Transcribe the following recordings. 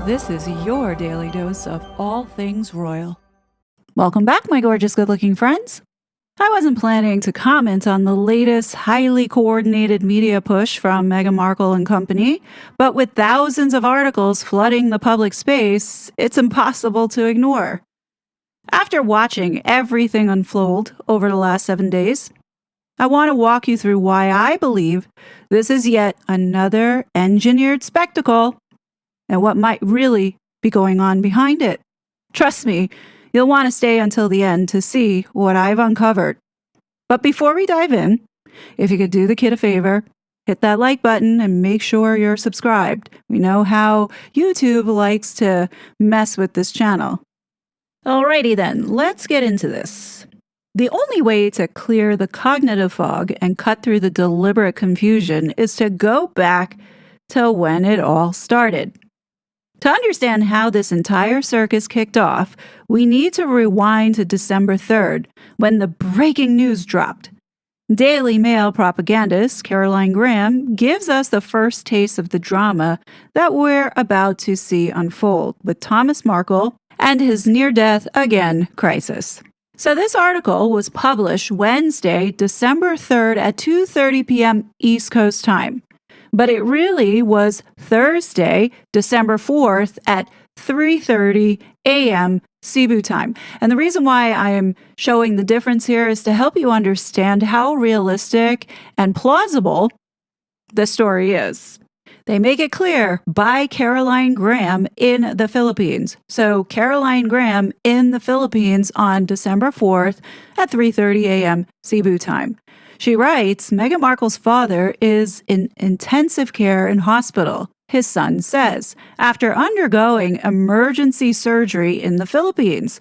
This is your daily dose of all things royal. Welcome back, my gorgeous, good-looking friends. I wasn't planning to comment on the latest highly coordinated media push from Meghan Markle and company, but with thousands of articles flooding the public space, it's impossible to ignore. After watching everything unfold over the last 7 days, I want to walk you through why I believe this is yet another engineered spectacle and what might really be going on behind it. Trust me, you'll want to stay until the end to see what I've uncovered. But before we dive in, if you could do the kid a favor, hit that like button and make sure you're subscribed. We know how YouTube likes to mess with this channel. Alrighty then, let's get into this. The only way to clear the cognitive fog and cut through the deliberate confusion is to go back to when it all started. To understand how this entire circus kicked off, we need to rewind to December 3rd, when the breaking news dropped. Daily Mail propagandist Caroline Graham gives us the first taste of the drama that we're about to see unfold with Thomas Markle and his near-death again crisis. So this article was published Wednesday, December 3rd at 2:30 p.m. East Coast time. But it really was Thursday, December 4th at 3:30 a.m. Cebu time. And the reason why I am showing the difference here is to help you understand how realistic and plausible the story is. They make it clear by Caroline Graham in the Philippines. So Caroline Graham in the Philippines on December 4th at 3:30 a.m. Cebu time. She writes, Meghan Markle's father is in intensive care in hospital, his son says, after undergoing emergency surgery in the Philippines.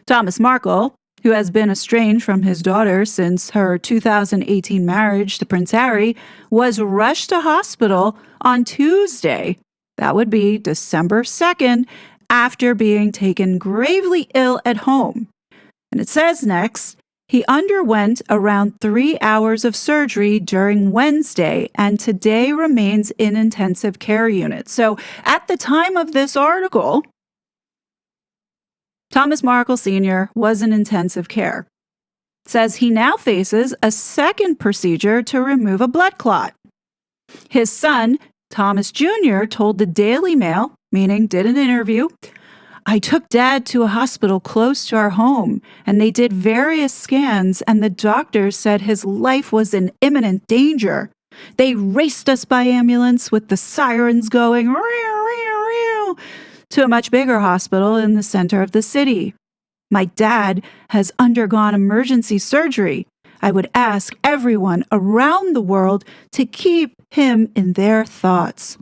Thomas Markle, who has been estranged from his daughter since her 2018 marriage to Prince Harry, was rushed to hospital on Tuesday. That would be December 2nd, after being taken gravely ill at home. And it says next, he underwent around 3 hours of surgery during Wednesday and today remains in intensive care unit. So at the time of this article, Thomas Markle Sr. was in intensive care. It says he now faces a second procedure to remove a blood clot. His son, Thomas Jr., told the Daily Mail, meaning did an interview, I took Dad to a hospital close to our home, and they did various scans, and the doctors said his life was in imminent danger. They raced us by ambulance with the sirens going to a much bigger hospital in the center of the city. My dad has undergone emergency surgery. I would ask everyone around the world to keep him in their thoughts.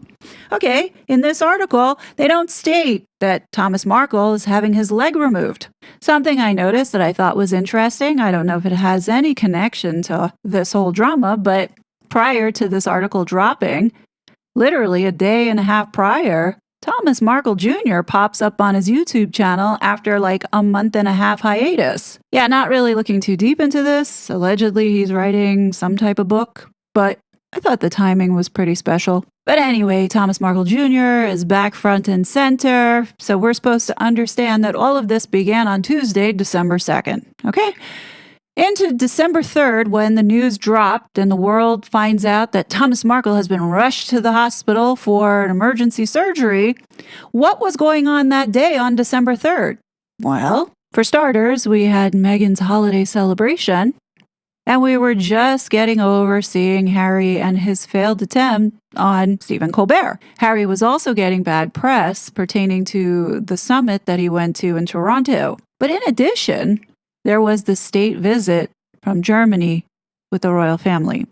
Okay, in this article, they don't state that Thomas Markle is having his leg removed. Something I noticed that I thought was interesting, I don't know if it has any connection to this whole drama, but prior to this article dropping, literally a day and a half prior, Thomas Markle Jr. pops up on his YouTube channel after like a month and a half hiatus. Yeah, not really looking too deep into this. Allegedly, he's writing some type of book, but I thought the timing was pretty special. But anyway, Thomas Markle Jr. is back front and center, so we're supposed to understand that all of this began on Tuesday, December 2nd, okay? Into December 3rd, when the news dropped and the world finds out that Thomas Markle has been rushed to the hospital for an emergency surgery, what was going on that day on December 3rd? Well, for starters, we had Meghan's holiday celebration, and we were just getting over seeing Harry and his failed attempt on Stephen Colbert. Harry was also getting bad press pertaining to the summit that he went to in Toronto. But in addition, there was the state visit from Germany with the royal family.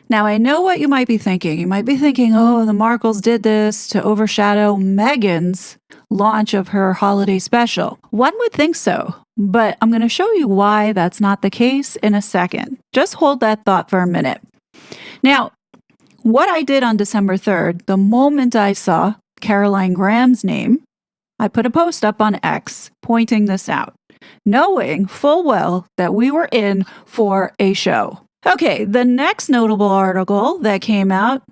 Now, I know what you might be thinking. You might be thinking, oh, the Markles did this to overshadow Meghan's launch of her holiday special. One would think so, but I'm going to show you why that's not the case in a second. Just hold that thought for a minute. Now, what I did on December 3rd, the moment I saw Caroline Graham's name, I put a post up on X pointing this out, knowing full well that we were in for a show. Okay, the next notable article that came out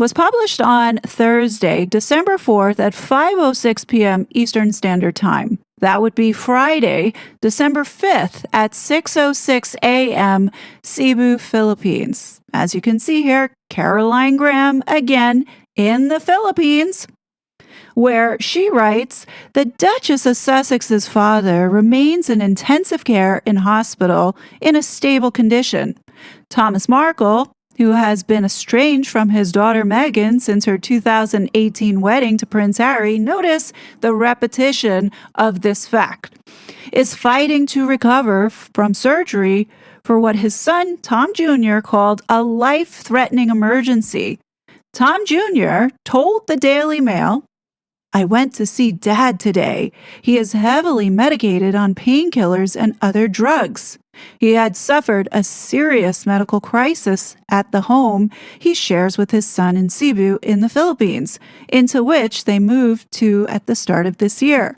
was published on Thursday, December 4th at 5:06 p.m. Eastern Standard Time. That would be Friday, December 5th at 6:06 a.m. Cebu, Philippines. As you can see here, Caroline Graham again in the Philippines, where she writes, the Duchess of Sussex's father remains in intensive care in hospital in a stable condition. Thomas Markle, who has been estranged from his daughter Meghan since her 2018 wedding to Prince Harry, notice the repetition of this fact, is fighting to recover from surgery for what his son, Tom Jr., called a life-threatening emergency. Tom Jr. told the Daily Mail, I went to see Dad today. He is heavily medicated on painkillers and other drugs. He had suffered a serious medical crisis at the home he shares with his son in Cebu in the Philippines, into which they moved to at the start of this year.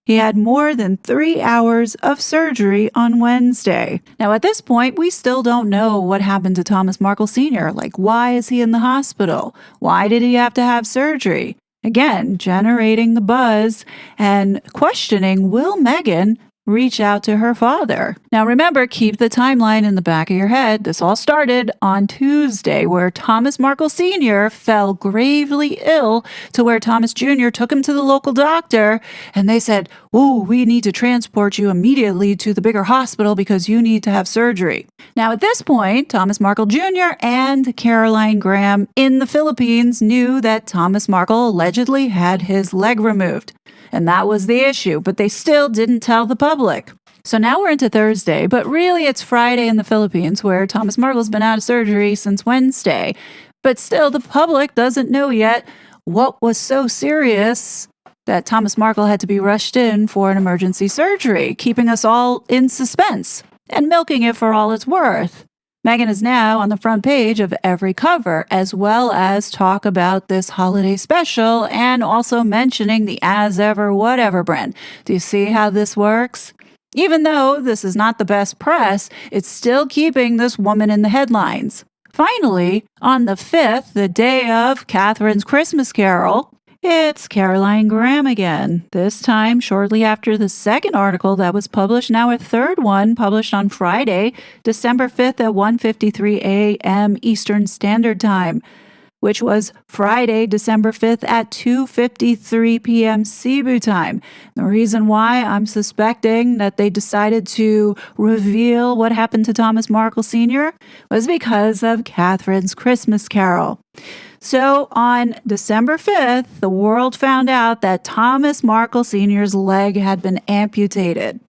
He had more than 3 hours of surgery on Wednesday. Now, at this point, we still don't know what happened to Thomas Markle Sr. Like, why is he in the hospital? Why did he have to have surgery? Again, generating the buzz and questioning, will Meghan reach out to her father? Now remember, keep the timeline in the back of your head. This all started on Tuesday, where Thomas Markle Sr. fell gravely ill to where Thomas Jr. took him to the local doctor, and they said, oh, we need to transport you immediately to the bigger hospital because you need to have surgery. Now at this point, Thomas Markle Jr. and Caroline Graham in the Philippines knew that Thomas Markle allegedly had his leg removed. And that was the issue, but they still didn't tell the public. So now we're into Thursday, but really it's Friday in the Philippines, where Thomas Markle's been out of surgery since Wednesday. But still, the public doesn't know yet what was so serious that Thomas Markle had to be rushed in for an emergency surgery, keeping us all in suspense and milking it for all it's worth. Meghan is now on the front page of every cover, as well as talk about this holiday special and also mentioning the As Ever Whatever brand. Do you see how this works? Even though this is not the best press, it's still keeping this woman in the headlines. Finally, on the 5th, the day of Catherine's Christmas Carol, it's Caroline Graham again, this time shortly after the second article that was published, now a third one published on Friday, December 5th at 1:53 a.m. Eastern Standard Time, which was Friday, December 5th at 2:53 p.m. Cebu time. The reason why I'm suspecting that they decided to reveal what happened to Thomas Markle Sr. was because of Catherine's Christmas Carol. So on December 5th, the world found out that Thomas Markle Sr.'s leg had been amputated.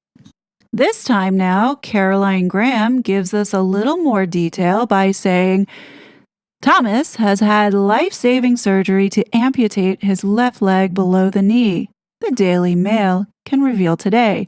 This time now, Caroline Graham gives us a little more detail by saying, Thomas has had life-saving surgery to amputate his left leg below the knee, the Daily Mail can reveal today.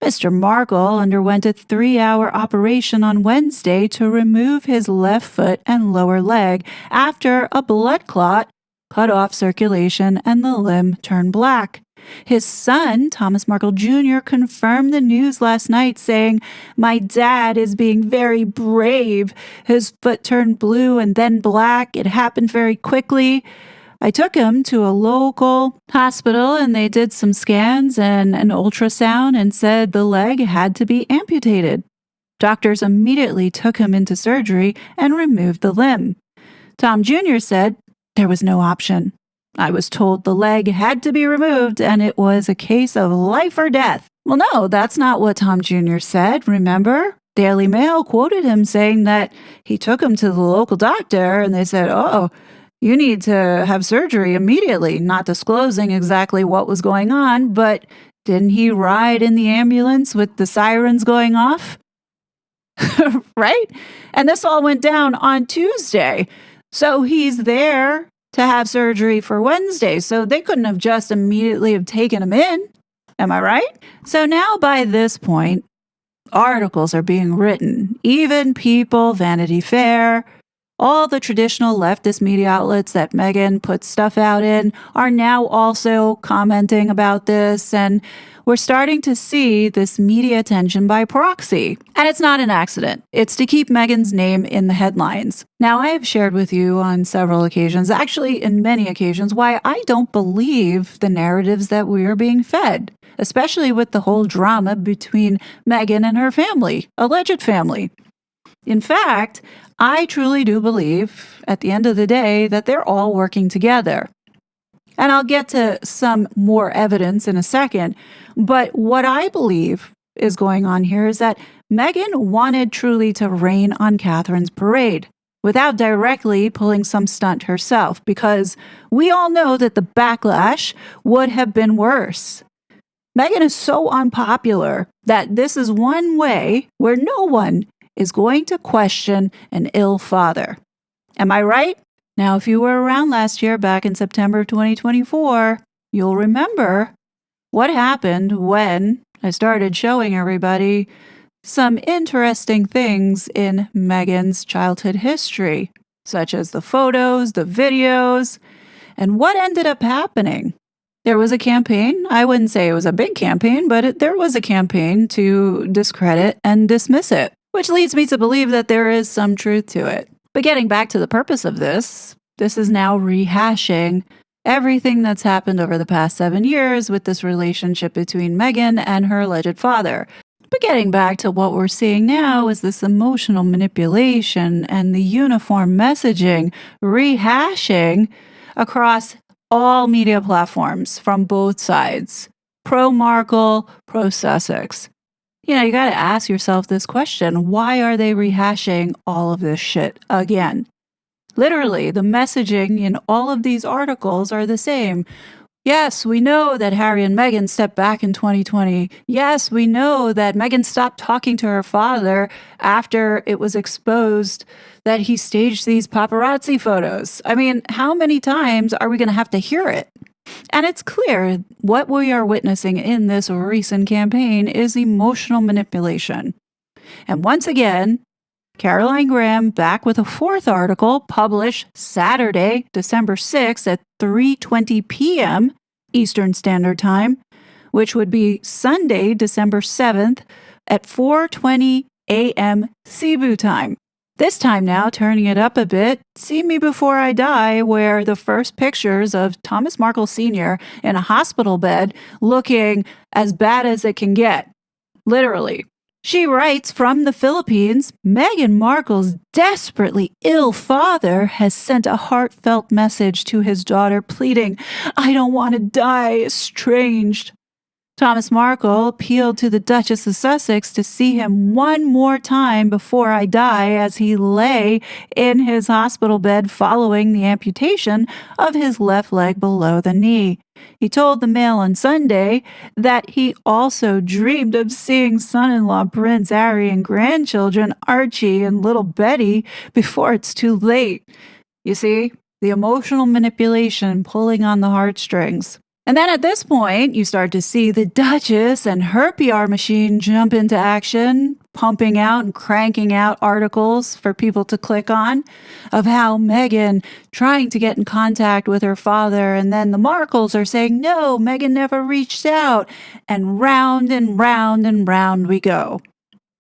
Mr. Markle underwent a 3-hour operation on Wednesday to remove his left foot and lower leg after a blood clot cut off circulation and the limb turned black. His son, Thomas Markle Jr., confirmed the news last night, saying, my dad is being very brave. His foot turned blue and then black. It happened very quickly. I took him to a local hospital and they did some scans and an ultrasound and said the leg had to be amputated. Doctors immediately took him into surgery and removed the limb. Tom Jr. said there was no option. I was told the leg had to be removed and it was a case of life or death. Well, no, that's not what Tom Jr. said, remember? Daily Mail quoted him saying that he took him to the local doctor and they said, oh, you need to have surgery immediately, not disclosing exactly what was going on, but didn't he ride in the ambulance with the sirens going off? Right? And this all went down on Tuesday. So he's there to have surgery for Wednesday, so they couldn't have just immediately have taken him in. Am I right? So now by this point, articles are being written. Even People, Vanity Fair, all the traditional leftist media outlets that Meghan puts stuff out in are now also commenting about this. And we're starting to see this media attention by proxy. And it's not an accident. It's to keep Meghan's name in the headlines. Now, I have shared with you on several occasions, actually in many occasions, why I don't believe the narratives that we are being fed, especially with the whole drama between Meghan and her family, alleged family. In fact, I truly do believe, at the end of the day, that they're all working together. And I'll get to some more evidence in a second. But what I believe is going on here is that Meghan wanted truly to rain on Catherine's parade without directly pulling some stunt herself, because we all know that the backlash would have been worse. Meghan is so unpopular that this is one way where no one is going to question an ill father. Am I right? Now, if you were around last year, back in September of 2024, you'll remember what happened when I started showing everybody some interesting things in Meghan's childhood history, such as the photos, the videos, and what ended up happening. There was a campaign. I wouldn't say it was a big campaign, but there was a campaign to discredit and dismiss it, which leads me to believe that there is some truth to it. But getting back to the purpose of this is now rehashing everything that's happened over the past 7 years with this relationship between Meghan and her alleged father. But getting back to what we're seeing now is this emotional manipulation and the uniform messaging rehashing across all media platforms from both sides, pro-Markle, pro-Sussex. You got to ask yourself this question: why are they rehashing all of this shit again? Literally, the messaging in all of these articles are the same. Yes, we know that Harry and Meghan stepped back in 2020. Yes, we know that Meghan stopped talking to her father after it was exposed that he staged these paparazzi photos. I mean, how many times are we going to have to hear it? And it's clear what we are witnessing in this recent campaign is emotional manipulation. And once again, Caroline Graham back with a fourth article published Saturday, December 6th at 3:20 p.m. Eastern Standard Time, which would be Sunday, December 7th at 4:20 a.m. Cebu time. This time now, turning it up a bit, See Me Before I Die, where the first pictures of Thomas Markles Sr. in a hospital bed looking as bad as it can get. Literally. She writes from the Philippines, Meghan Markle's desperately ill father has sent a heartfelt message to his daughter pleading, "I don't want to die estranged." Thomas Markle appealed to the Duchess of Sussex to see him one more time before I die as he lay in his hospital bed following the amputation of his left leg below the knee. He told the Mail on Sunday that he also dreamed of seeing son-in-law Prince Harry and grandchildren Archie and little Betty before it's too late. You see, the emotional manipulation pulling on the heartstrings. And then at this point, you start to see the Duchess and her PR machine jump into action, pumping out and cranking out articles for people to click on of how Meghan trying to get in contact with her father, and then the Markles are saying, no, Meghan never reached out, and round and round and round we go.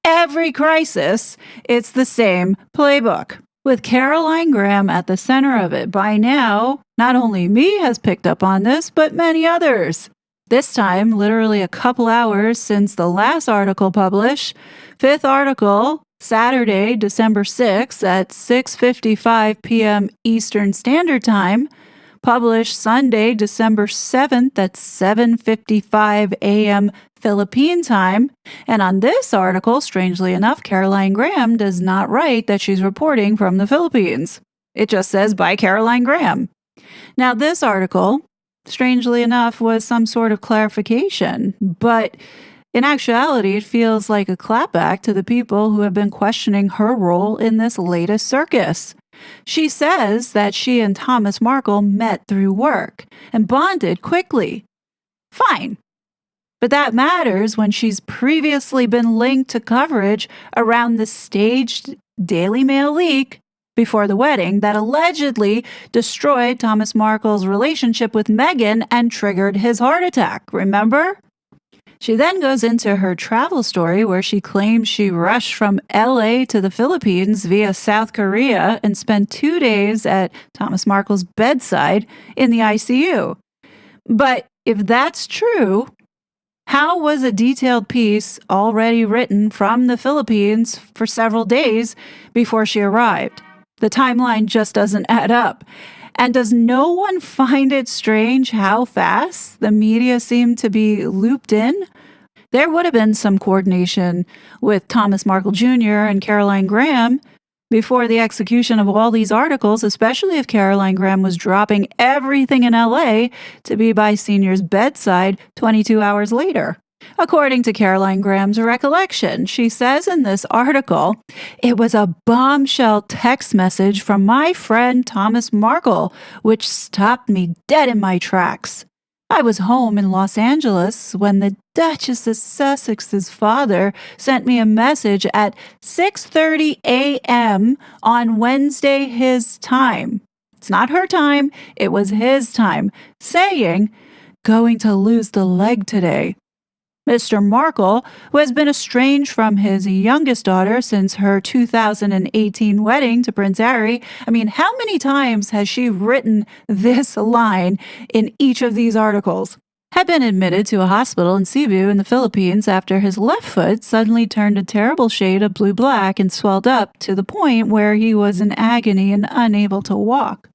Every crisis, it's the same playbook, with Caroline Graham at the center of it. By now, not only me has picked up on this, but many others. This time, literally a couple hours since the last article published, fifth article, Saturday, December 6th at 6:55 p.m. Eastern Standard Time, published Sunday, December 7th at 7:55 a.m. Philippine time. And on this article, strangely enough, Caroline Graham does not write that she's reporting from the Philippines. It just says by Caroline Graham. Now, this article, strangely enough, was some sort of clarification, but in actuality, it feels like a clapback to the people who have been questioning her role in this latest circus. She says that she and Thomas Markle met through work and bonded quickly. Fine. But that matters when she's previously been linked to coverage around the staged Daily Mail leak before the wedding that allegedly destroyed Thomas Markle's relationship with Meghan and triggered his heart attack. Remember? She then goes into her travel story where she claims she rushed from LA to the Philippines via South Korea and spent 2 days at Thomas Markles' bedside in the ICU. But if that's true, how was a detailed piece already written from the Philippines for several days before she arrived? The timeline just doesn't add up. And does no one find it strange how fast the media seemed to be looped in? There would have been some coordination with Thomas Markle Jr. and Caroline Graham before the execution of all these articles, especially if Caroline Graham was dropping everything in LA to be by Senior's bedside 22 hours later. According to Caroline Graham's recollection, she says in this article, "It was a bombshell text message from my friend Thomas Markle, which stopped me dead in my tracks. I was home in Los Angeles when the Duchess of Sussex's father sent me a message at 6:30 a.m. on Wednesday his time. It's not her time, it was his time, saying, 'Going to lose the leg today.' Mr. Markle, who has been estranged from his youngest daughter since her 2018 wedding to Prince Harry, how many times has she written this line in each of these articles? Had been admitted to a hospital in Cebu in the Philippines after his left foot suddenly turned a terrible shade of blue-black and swelled up to the point where he was in agony and unable to walk.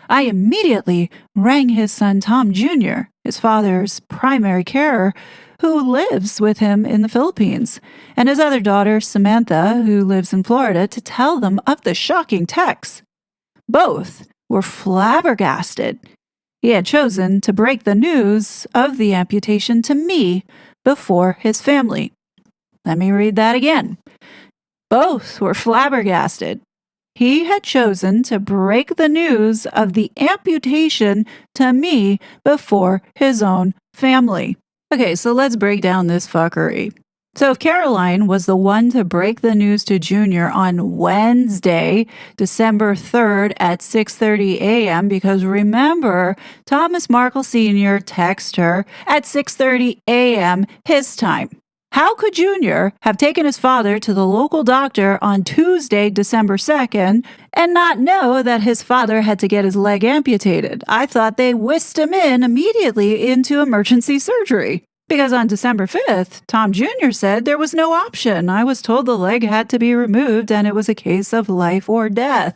I immediately rang his son Tom Jr., his father's primary carer, who lives with him in the Philippines, and his other daughter, Samantha, who lives in Florida, to tell them of the shocking text. Both were flabbergasted. He had chosen to break the news of the amputation to me before his family. Let me read that again. Both were flabbergasted. He had chosen to break the news of the amputation to me before his own family. Okay, so let's break down this fuckery. So if Caroline was the one to break the news to Junior on Wednesday, December 3rd at 6:30 a.m., because remember, Thomas Markle Sr. texted her at 6:30 a.m. his time. How could Junior have taken his father to the local doctor on Tuesday, December 2nd, and not know that his father had to get his leg amputated? I thought they whisked him in immediately into emergency surgery. Because on December 5th, Tom Jr. said there was no option. I was told the leg had to be removed and it was a case of life or death.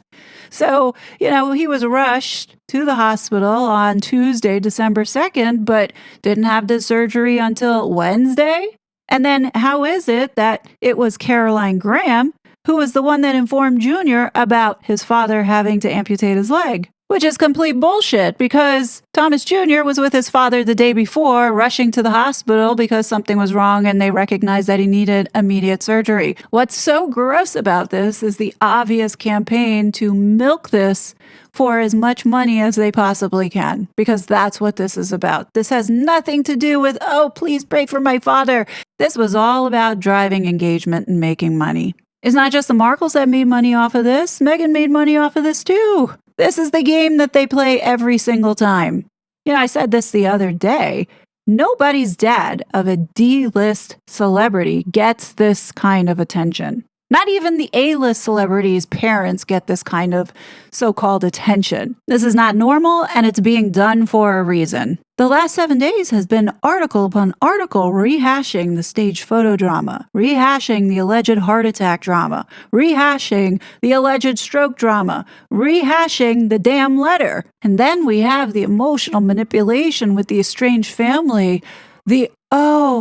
So, he was rushed to the hospital on Tuesday, December 2nd, but didn't have the surgery until Wednesday? And then how is it that it was Caroline Graham who was the one that informed Junior about his father having to amputate his leg? Which is complete bullshit, because Thomas Jr. was with his father the day before, rushing to the hospital because something was wrong and they recognized that he needed immediate surgery. What's so gross about this is the obvious campaign to milk this for as much money as they possibly can, because that's what this is about. This has nothing to do with, oh, please pray for my father. This was all about driving engagement and making money. It's not just the Markles that made money off of this. Meghan made money off of this too. This is the game that they play every single time. I said this the other day. Nobody's dad of a D-list celebrity gets this kind of attention. Not even the A-list celebrities' parents get this kind of so-called attention. This is not normal, and it's being done for a reason. The last 7 days has been article upon article rehashing the staged photo drama, rehashing the alleged heart attack drama, rehashing the alleged stroke drama, rehashing the damn letter. And then we have the emotional manipulation with the estranged family,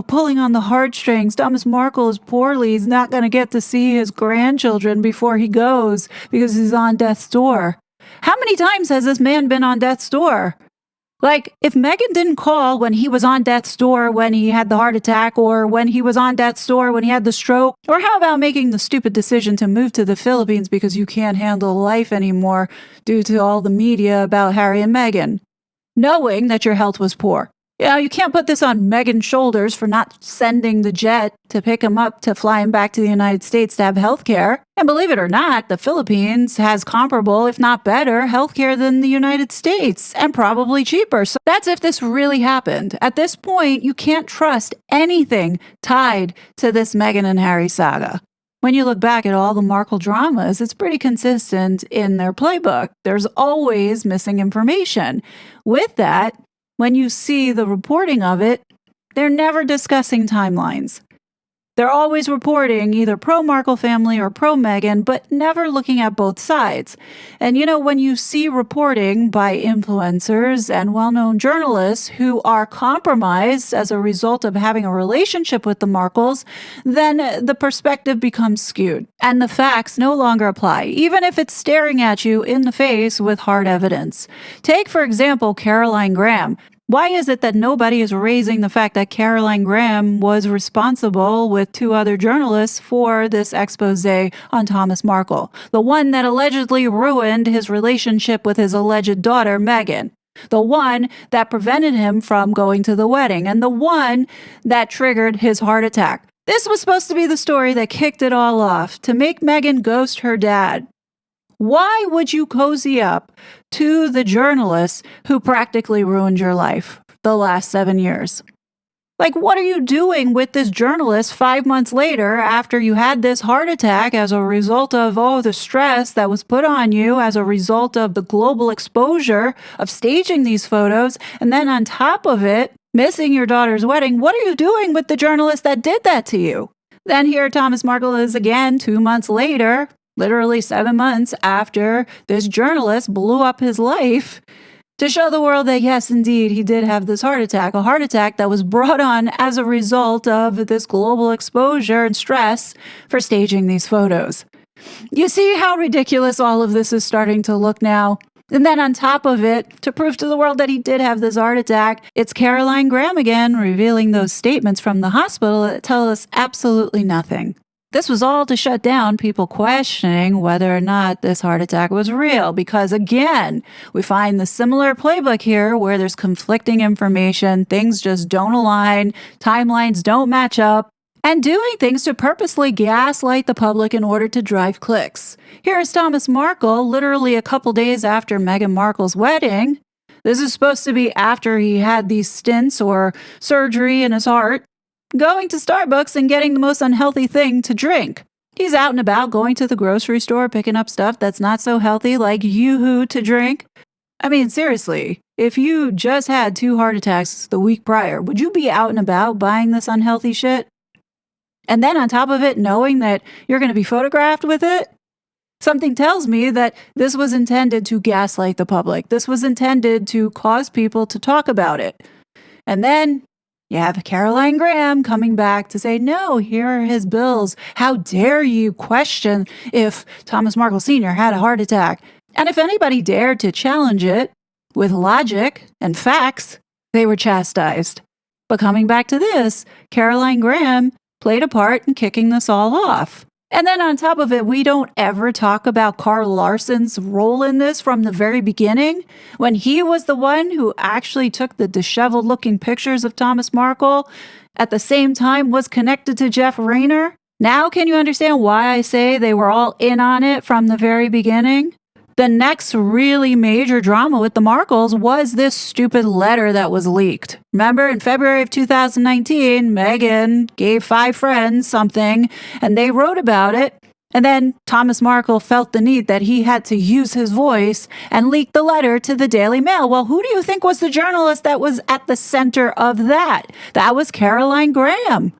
pulling on the heartstrings. Thomas Markle is poorly. He's not going to get to see his grandchildren before he goes because he's on death's door. How many times has this man been on death's door? Like, if Meghan didn't call when he was on death's door when he had the heart attack, or when he was on death's door when he had the stroke, or how about making the stupid decision to move to the Philippines because you can't handle life anymore due to all the media about Harry and Meghan, knowing that your health was poor? Yeah, you can't put this on Meghan's shoulders for not sending the jet to pick him up to fly him back to the United States to have health care. And believe it or not, the Philippines has comparable, if not better, health care than the United States, and probably cheaper. So that's if this really happened. At this point, you can't trust anything tied to this Meghan and Harry saga. When you look back at all the Markle dramas, it's pretty consistent in their playbook. There's always missing information. With that, when you see the reporting of it, they're never discussing timelines. They're always reporting either pro-Markle family or pro-Meghan, but never looking at both sides. And when you see reporting by influencers and well-known journalists who are compromised as a result of having a relationship with the Markles, then the perspective becomes skewed and the facts no longer apply, even if it's staring at you in the face with hard evidence. Take, for example, Caroline Graham. Why is it that nobody is raising the fact that Caroline Graham was responsible with 2 other journalists for this expose on Thomas Markle, the one that allegedly ruined his relationship with his alleged daughter, Meghan, the one that prevented him from going to the wedding, and the one that triggered his heart attack? This was supposed to be the story that kicked it all off, to make Meghan ghost her dad. Why would you cozy up to the journalists who practically ruined your life the last 7 years? Like, what are you doing with this journalist 5 months later after you had this heart attack as a result of, the stress that was put on you as a result of the global exposure of staging these photos, and then on top of it, missing your daughter's wedding? What are you doing with the journalist that did that to you? Then here Thomas Markle is again 2 months later, literally 7 months after this journalist blew up his life, to show the world that yes, indeed, he did have this heart attack, a heart attack that was brought on as a result of this global exposure and stress for staging these photos. You see how ridiculous all of this is starting to look now? And then on top of it, to prove to the world that he did have this heart attack, it's Caroline Graham again revealing those statements from the hospital that tell us absolutely nothing. This was all to shut down people questioning whether or not this heart attack was real, because again, we find the similar playbook here where there's conflicting information, things just don't align, timelines don't match up, and doing things to purposely gaslight the public in order to drive clicks. Here's Thomas Markle, literally a couple days after Meghan Markle's wedding. This is supposed to be after he had these stents or surgery in his heart, going to Starbucks and getting the most unhealthy thing to drink. He's out and about, going to the grocery store, picking up stuff that's not so healthy, like Yoo-hoo to drink. I mean, seriously, if you just had 2 heart attacks the week prior, would you be out and about buying this unhealthy shit? And then on top of it, knowing that you're going to be photographed with it? Something tells me that this was intended to gaslight the public. This was intended to cause people to talk about it. And then you have Caroline Graham coming back to say, no, here are his bills. How dare you question if Thomas Markle Sr. had a heart attack? And if anybody dared to challenge it with logic and facts, they were chastised. But coming back to this, Caroline Graham played a part in kicking this all off. And then on top of it, we don't ever talk about Carl Larson's role in this from the very beginning, when he was the one who actually took the disheveled looking pictures of Thomas Markle, at the same time was connected to Jeff Rayner. Now can you understand why I say they were all in on it from the very beginning? The next really major drama with the Markles was this stupid letter that was leaked. Remember, in February of 2019, Meghan gave 5 friends something, and they wrote about it. And then Thomas Markle felt the need that he had to use his voice and leak the letter to the Daily Mail. Well, who do you think was the journalist that was at the center of that? That was Caroline Graham.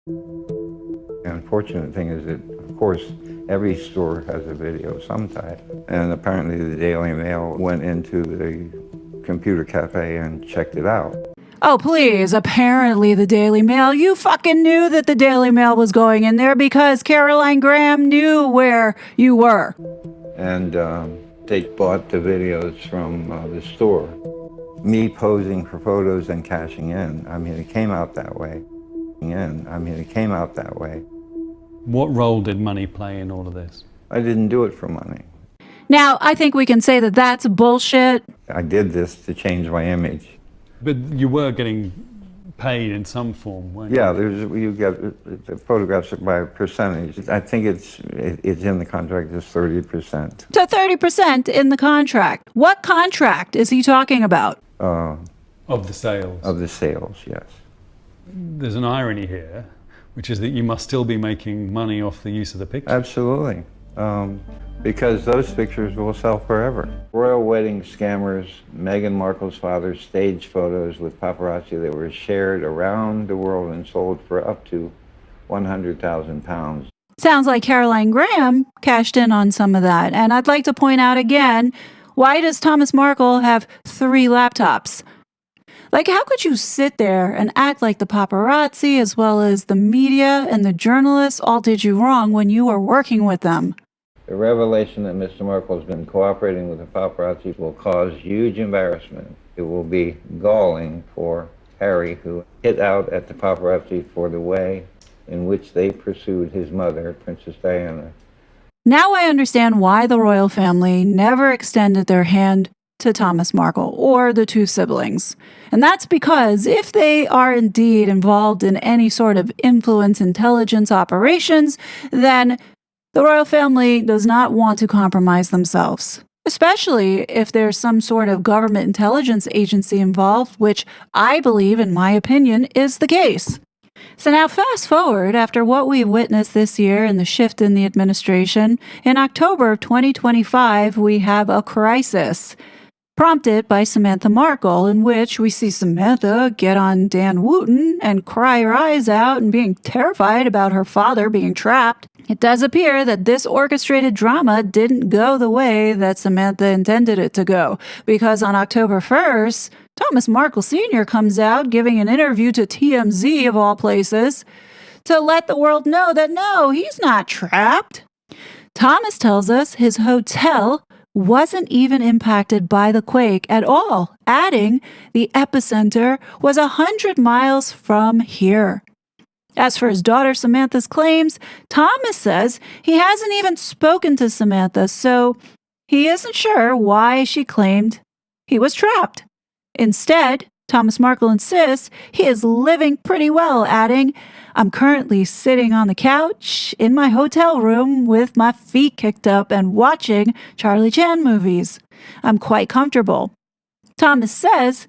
The unfortunate thing is that, of course, every store has a video of some type. And apparently the Daily Mail went into the computer cafe and checked it out. Oh, please, apparently the Daily Mail. You fucking knew that the Daily Mail was going in there because Caroline Graham knew where you were. And they bought the videos from the store. Me posing for photos and cashing in. I mean, it came out that way. What role did money play in all of this? I didn't do it for money. Now, I think we can say that that's bullshit. I did this to change my image. But you were getting paid in some form, weren't you? Yeah, you get the photographs by a percentage. I think it's in the contract, it's 30%. To 30% in the contract. What contract is he talking about? Of the sales. Of the sales, yes. There's an irony here, which is that you must still be making money off the use of the pictures. Absolutely. Because those pictures will sell forever. Royal wedding scammers, Meghan Markle's father staged photos with paparazzi that were shared around the world and sold for up to £100,000. Sounds like Caroline Graham cashed in on some of that. And I'd like to point out again, why does Thomas Markle have 3 laptops? Like, how could you sit there and act like the paparazzi as well as the media and the journalists all did you wrong when you were working with them? The revelation that Mr. Markle has been cooperating with the paparazzi will cause huge embarrassment. It will be galling for Harry, who hit out at the paparazzi for the way in which they pursued his mother, Princess Diana. Now I understand why the royal family never extended their hand to Thomas Markle or the 2 siblings. And that's because if they are indeed involved in any sort of influence intelligence operations, then the royal family does not want to compromise themselves, especially if there's some sort of government intelligence agency involved, which I believe, in my opinion, is the case. So now fast forward after what we witnessed this year and the shift in the administration, in October of 2025, we have a crisis prompted by Samantha Markle, in which we see Samantha get on Dan Wooten and cry her eyes out and being terrified about her father being trapped. It does appear that this orchestrated drama didn't go the way that Samantha intended it to go, because on October 1st, Thomas Markle Sr. comes out giving an interview to TMZ, of all places, to let the world know that no, he's not trapped. Thomas tells us his hotel wasn't even impacted by the quake at all, adding the epicenter was 100 miles from here. As for his daughter Samantha's claims, Thomas says he hasn't even spoken to Samantha, so he isn't sure why she claimed he was trapped. Instead, Thomas Markle insists he is living pretty well, adding, "I'm currently sitting on the couch in my hotel room with my feet kicked up and watching Charlie Chan movies. I'm quite comfortable." Thomas says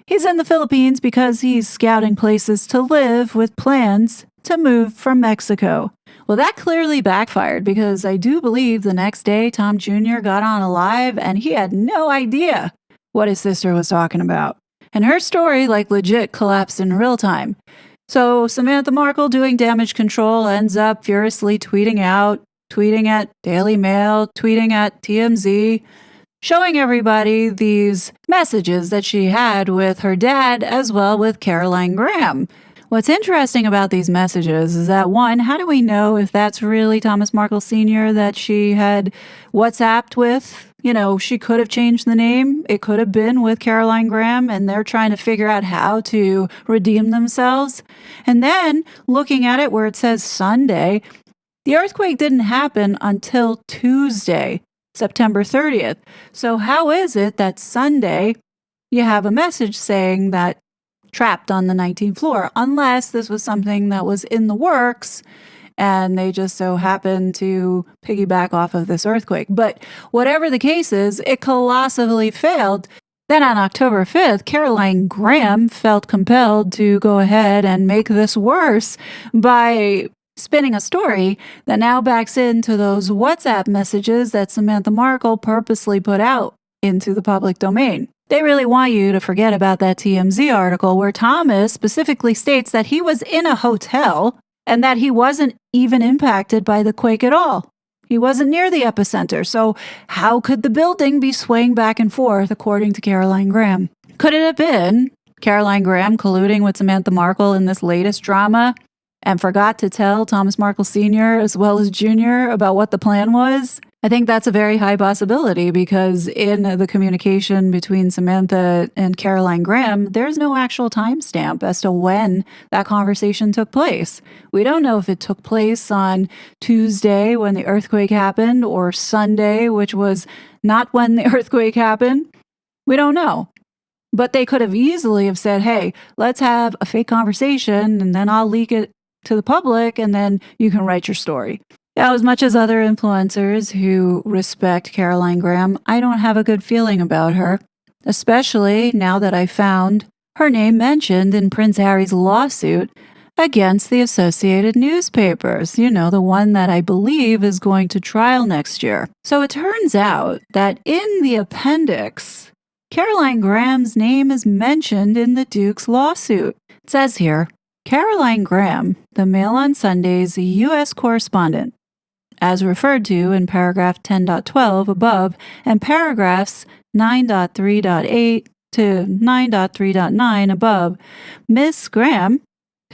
he's in the Philippines because he's scouting places to live with plans to move from Mexico. Well, that clearly backfired, because I do believe the next day Tom Jr. got on live and he had no idea what his sister was talking about. And her story, like, legit collapsed in real time. So Samantha Markle, doing damage control, ends up furiously tweeting at Daily Mail, tweeting at TMZ, showing everybody these messages that she had with her dad as well with Caroline Graham. What's interesting about these messages is that, one, how do we know if that's really Thomas Markle Sr. that she had WhatsApped with? You know, she could have changed the name. It could have been with Caroline Graham, and they're trying to figure out how to redeem themselves. And then looking at it where it says Sunday, the earthquake didn't happen until Tuesday, September 30th. So how is it that Sunday you have a message saying that trapped on the 19th floor, unless this was something that was in the works and they just so happened to piggyback off of this earthquake. But whatever the case is, it colossally failed. Then on October 5th, Caroline Graham felt compelled to go ahead and make this worse by spinning a story that now backs into those WhatsApp messages that Samantha Markle purposely put out into the public domain. They really want you to forget about that TMZ article where Thomas specifically states that he was in a hotel and that he wasn't even impacted by the quake at all. He wasn't near the epicenter, so how could the building be swaying back and forth, according to Caroline Graham? Could it have been Caroline Graham colluding with Samantha Markle in this latest drama and forgot to tell Thomas Markle Sr. as well as Jr. about what the plan was? I think that's a very high possibility because in the communication between Samantha and Caroline Graham, there's no actual timestamp as to when that conversation took place. We don't know if it took place on Tuesday when the earthquake happened or Sunday, which was not when the earthquake happened. We don't know. But they could have easily have said, hey, let's have a fake conversation and then I'll leak it to the public and then you can write your story. Now, as much as other influencers who respect Caroline Graham, I don't have a good feeling about her, especially now that I found her name mentioned in Prince Harry's lawsuit against the Associated Newspapers, the one that I believe is going to trial next year. So it turns out that in the appendix, Caroline Graham's name is mentioned in the Duke's lawsuit. It says here, Caroline Graham, the Mail on Sunday's U.S. correspondent, as referred to in paragraph 10.12 above and paragraphs 9.3.8 to 9.3.9 above, Miss Graham,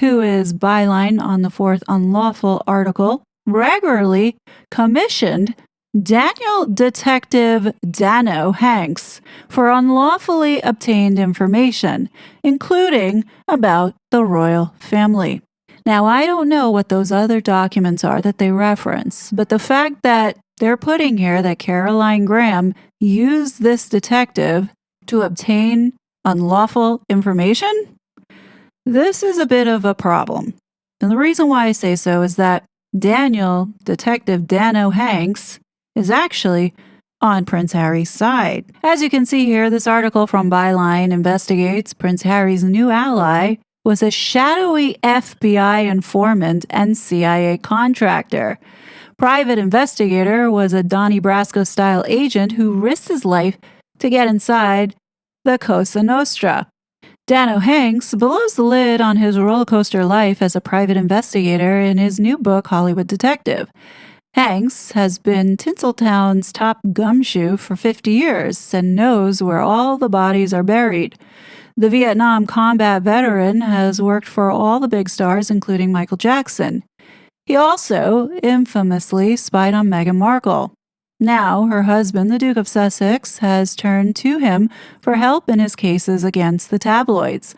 who is byline on the fourth unlawful article, regularly commissioned Daniel Detective Dano Hanks for unlawfully obtained information, including about the royal family. Now, I don't know what those other documents are that they reference, but the fact that they're putting here that Caroline Graham used this detective to obtain unlawful information, this is a bit of a problem. And the reason why I say so is that Daniel, Detective Dano Hanks, is actually on Prince Harry's side. As you can see here, this article from Byline investigates Prince Harry's new ally was a shadowy FBI informant and CIA contractor. Private Investigator was a Donnie Brasco-style agent who risked his life to get inside the Cosa Nostra. Dano Hanks blows the lid on his roller coaster life as a private investigator in his new book, Hollywood Detective. Hanks has been Tinseltown's top gumshoe for 50 years and knows where all the bodies are buried. The Vietnam combat veteran has worked for all the big stars, including Michael Jackson. He also infamously spied on Meghan Markle. Now, her husband, the Duke of Sussex, has turned to him for help in his cases against the tabloids.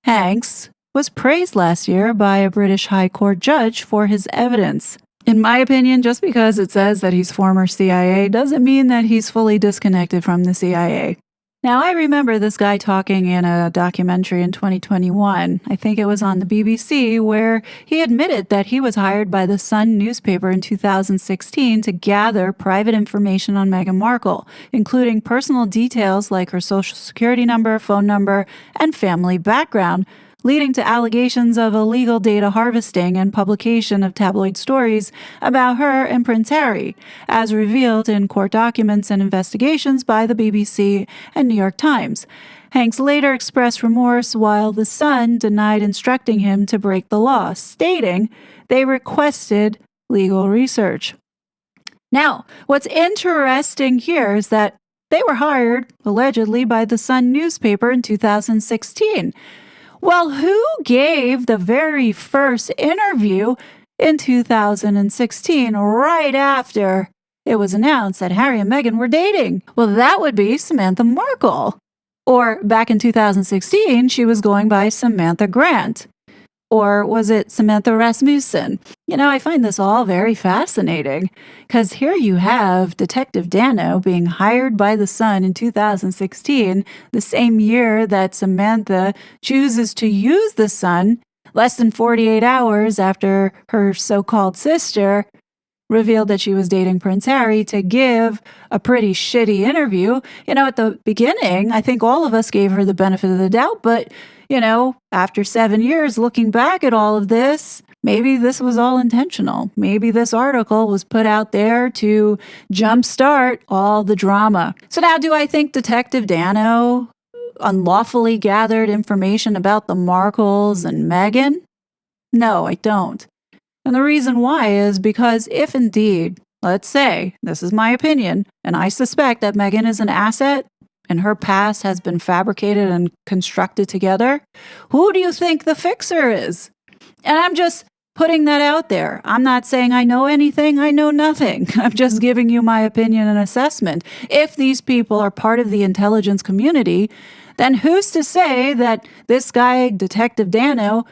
Hanks was praised last year by a British High Court judge for his evidence. In my opinion, just because it says that he's former CIA doesn't mean that he's fully disconnected from the CIA. Now, I remember this guy talking in a documentary in 2021, I think it was on the BBC, where he admitted that he was hired by the Sun newspaper in 2016 to gather private information on Meghan Markle, including personal details like her social security number, phone number, and family background, leading to allegations of illegal data harvesting and publication of tabloid stories about her and Prince Harry, as revealed in court documents and investigations by the BBC and New York Times. Hanks later expressed remorse while The Sun denied instructing him to break the law, stating they requested legal research. Now, what's interesting here is that they were hired, allegedly, by the Sun newspaper in 2016. Well, who gave the very first interview in 2016, right after it was announced that Harry and Meghan were dating? Well, that would be Samantha Markle. Or back in 2016, she was going by Samantha Grant. Or was it Samantha Rasmussen? I find this all very fascinating because here you have Detective Dano being hired by the Sun in 2016, the same year that Samantha chooses to use the Sun, less than 48 hours after her so-called sister revealed that she was dating Prince Harry, to give a pretty shitty interview. At the beginning, I think all of us gave her the benefit of the doubt, but after 7 years looking back at all of this, maybe this was all intentional. Maybe this article was put out there to jumpstart all the drama. So now, do I think Detective Dano unlawfully gathered information about the Markles and Meghan? No, I don't. And the reason why is because if indeed, let's say, this is my opinion, and I suspect that Meghan is an asset, and her past has been fabricated and constructed together, who do you think the fixer is? And I'm just putting that out there. I'm not saying I know anything. I know nothing. I'm just giving you my opinion and assessment. If these people are part of the intelligence community, then who's to say that this guy, Detective Dano,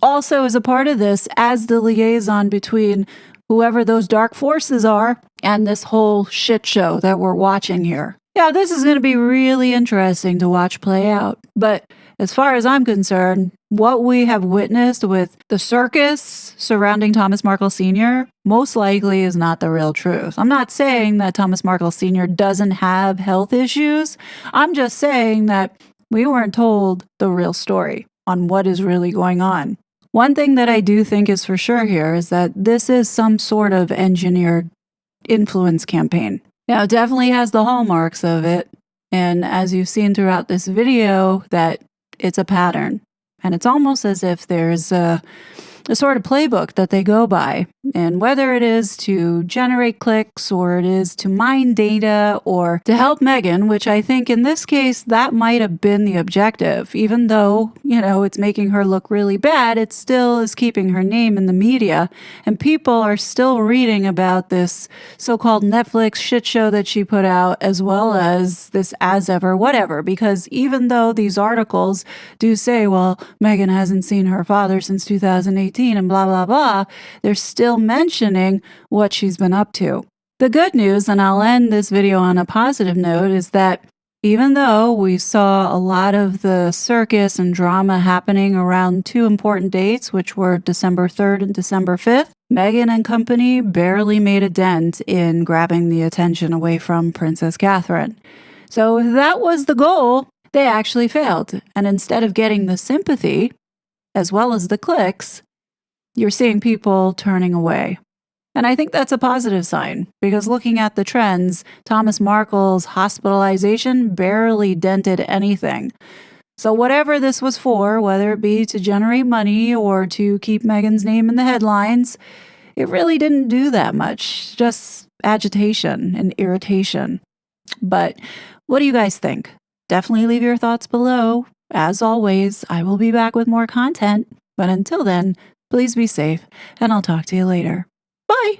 also is a part of this as the liaison between whoever those dark forces are and this whole shit show that we're watching here. Yeah, this is going to be really interesting to watch play out. But as far as I'm concerned, what we have witnessed with the circus surrounding Thomas Markles Sr. most likely is not the real truth. I'm not saying that Thomas Markles Sr. doesn't have health issues. I'm just saying that we weren't told the real story on what is really going on. One thing that I do think is for sure here is that this is some sort of engineered influence campaign. Now, it definitely has the hallmarks of it. And as you've seen throughout this video, that it's a pattern. And it's almost as if there's a sort of playbook that they go by. And whether it is to generate clicks or it is to mine data or to help Meghan, which I think in this case, that might have been the objective. Even though, it's making her look really bad, it still is keeping her name in the media. And people are still reading about this so-called Netflix shit show that she put out, as well as this as ever whatever. Because even though these articles do say, well, Meghan hasn't seen her father since 2018, and blah, blah, blah, they're still mentioning what she's been up to. The good news, and I'll end this video on a positive note, is that even though we saw a lot of the circus and drama happening around two important dates, which were December 3rd and December 5th, Meghan and company barely made a dent in grabbing the attention away from Princess Catherine. So if that was the goal, they actually failed. And instead of getting the sympathy, as well as the clicks, you're seeing people turning away. And I think that's a positive sign, because looking at the trends, Thomas Markles' hospitalization barely dented anything. So whatever this was for, whether it be to generate money or to keep Meghan's name in the headlines, it really didn't do that much, just agitation and irritation. But what do you guys think? Definitely leave your thoughts below. As always, I will be back with more content. But until then, please be safe, and I'll talk to you later. Bye!